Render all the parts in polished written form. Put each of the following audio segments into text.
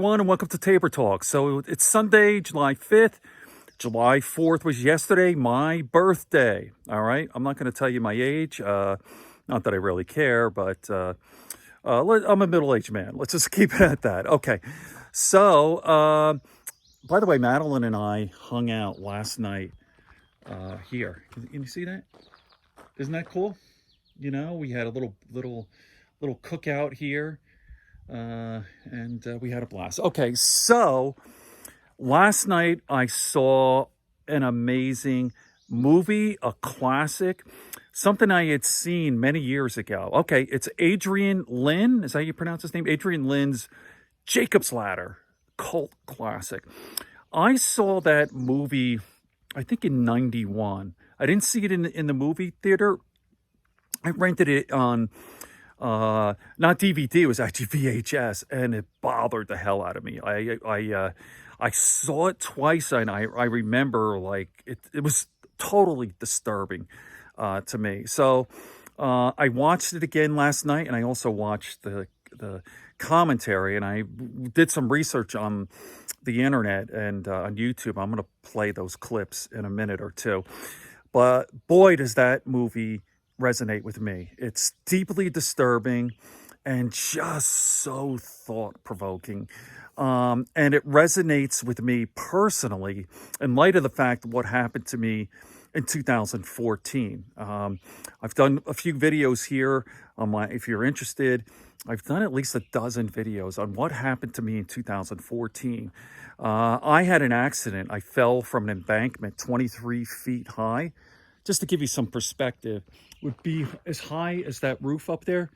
everyone, and welcome to Tabor Talk. So it's Sunday, July 5th. July 4th was yesterday, my birthday. All right. I'm not going to tell you my age. Not that I really care, but I'm a middle-aged man. Let's just keep it at that. Okay. So, by the way, Madeline and I hung out last night here. Can you see that? Isn't that cool? You know, we had a little cookout here. And we had a blast. Okay, so last night I saw an amazing movie, a classic, something I had seen many years ago. Okay, it's Adrian Lynn. Is that how you pronounce his name? Adrian Lynn's Jacob's Ladder, cult classic. I saw that movie, I think in '91. I didn't see it in the movie theater. I rented it on not DVD, it was actually VHS, and it bothered the hell out of me. I saw it twice, and I remember like it was totally disturbing to me. So I watched it again last night, and I also watched the commentary, and I did some research on the internet and on YouTube. I'm going to play those clips in a minute or two. But boy, does that movie resonate with me. It's deeply disturbing and just so thought-provoking. And it resonates with me personally in light of the fact of what happened to me in 2014. I've done a few videos here on if you're interested, I've done at least a dozen videos on what happened to me in 2014. I had an accident. I fell from an embankment 23 feet high. Just to give you some perspective, would be as high as that roof up there.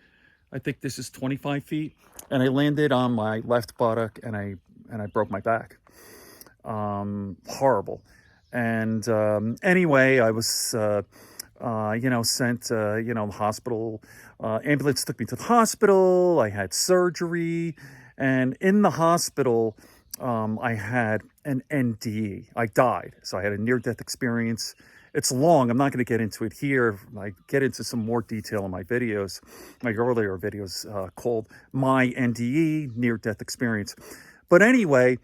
I think this is 25 feet. And I landed on my left buttock and I broke my back. Horrible. And anyway, I was, sent, the hospital. Ambulance took me to the hospital. I had surgery. And in the hospital, I had an NDE. I died. So I had a near-death experience. It's long. I'm not going to get into it here. I get into some more detail in my videos, my earlier videos called My NDE, Near-Death Experience. But anyway,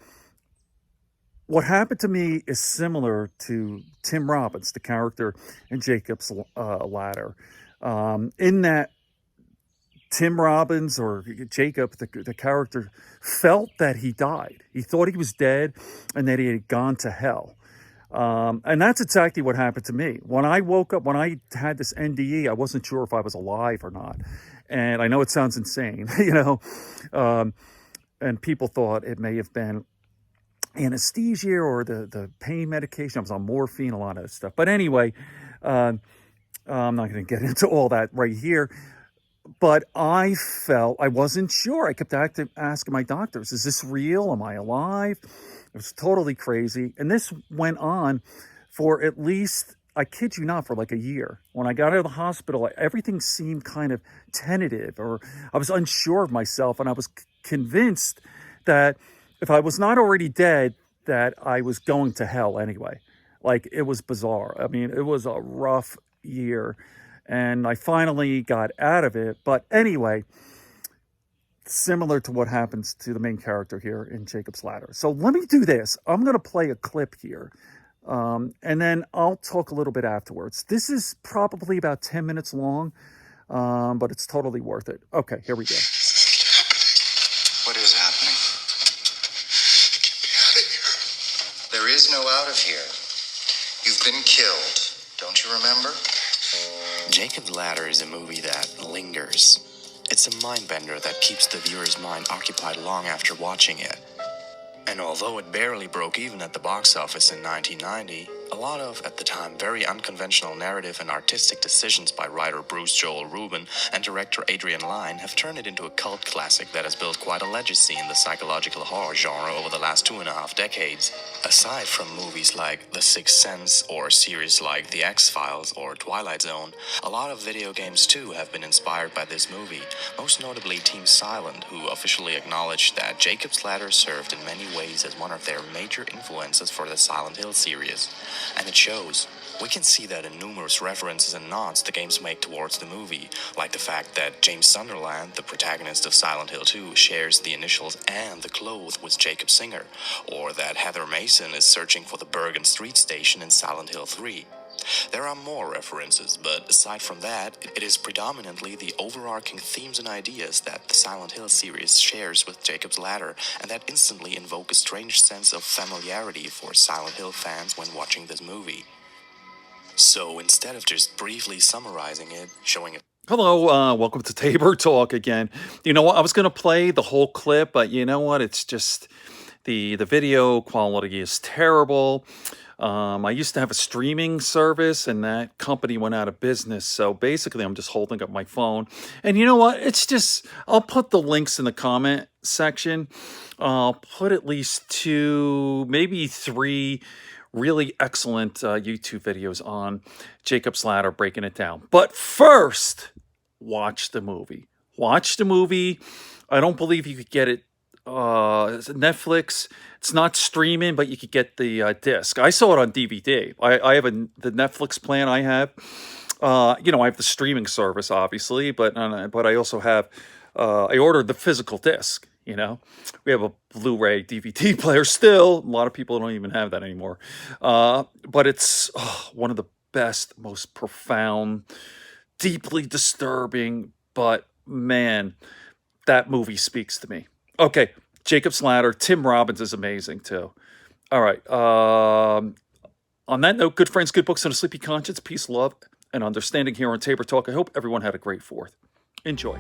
what happened to me is similar to Tim Robbins, the character in Jacob's Ladder. In that Tim Robbins, or Jacob, the character, felt that he died. He thought he was dead and that he had gone to hell. And that's exactly what happened to me. When I woke up, when I had this NDE, I wasn't sure if I was alive or not. And I know it sounds insane, and people thought it may have been anesthesia or the pain medication. I was on morphine, a lot of stuff. But anyway, I'm not going to get into all that right here. But I wasn't sure. I kept asking my doctors, is this real? Am I alive? It was totally crazy. And this went on for at least, I kid you not, for like a year. When I got out of the hospital, everything seemed kind of tentative, or I was unsure of myself. And I was convinced that if I was not already dead, that I was going to hell anyway. Like, it was bizarre. I mean, it was a rough year. And I finally got out of it. But anyway, similar to what happens to the main character here in Jacob's Ladder. So let me do this. I'm going to play a clip here. And then I'll talk a little bit afterwards. This is probably about 10 minutes long, but it's totally worth it. Okay, here we go. What is happening? Get me out of here. There is no out of here. You've been killed. Don't you remember? Jacob's Ladder is a movie that lingers. It's a mind-bender that keeps the viewer's mind occupied long after watching it. And although it barely broke even at the box office in 1990, a lot of, at the time, very unconventional narrative and artistic decisions by writer Bruce Joel Rubin and director Adrian Lyne have turned it into a cult classic that has built quite a legacy in the psychological horror genre over the last 2.5 decades. Aside from movies like The Sixth Sense or series like The X-Files or Twilight Zone, a lot of video games too have been inspired by this movie, most notably Team Silent, who officially acknowledged that Jacob's Ladder served in many ways as one of their major influences for the Silent Hill series. And it shows. We can see that in numerous references and nods the games make towards the movie, like the fact that James Sunderland, the protagonist of Silent Hill 2, shares the initials and the clothes with Jacob Singer, or that Heather Mason is searching for the Bergen Street station in Silent Hill 3. There are more references, but aside from that, it is predominantly the overarching themes and ideas that the Silent Hill series shares with Jacob's Ladder, and that instantly invoke a strange sense of familiarity for Silent Hill fans when watching this movie. So instead of just briefly summarizing it, showing a Hello, welcome to Tabor Talk again. You know what? I was going to play the whole clip, but you know what? It's just the video quality is terrible. I used to have a streaming service, and that company went out of business. So basically, I'm just holding up my phone. And you know what? It's just I'll put the links in the comment section. I'll put at least 2, maybe 3 really excellent YouTube videos on Jacob's Ladder breaking it down. But first, watch the movie. Watch the movie. I don't believe you could get it Netflix. It's not streaming, but you could get the disc. I saw it on DVD. I have the Netflix plan I have. You know, I have the streaming service, obviously, but I also have. I ordered the physical disc. You know, we have a Blu-ray DVD player still. A lot of people don't even have that anymore. But it's one of the best, most profound, deeply disturbing. But man, that movie speaks to me. Okay, Jacob's Ladder. Tim Robbins is amazing too. All right. On that note, good friends, good books, and a sleepy conscience. Peace, love, and understanding here on Tabor Talk. I hope everyone had a great 4th. Enjoy.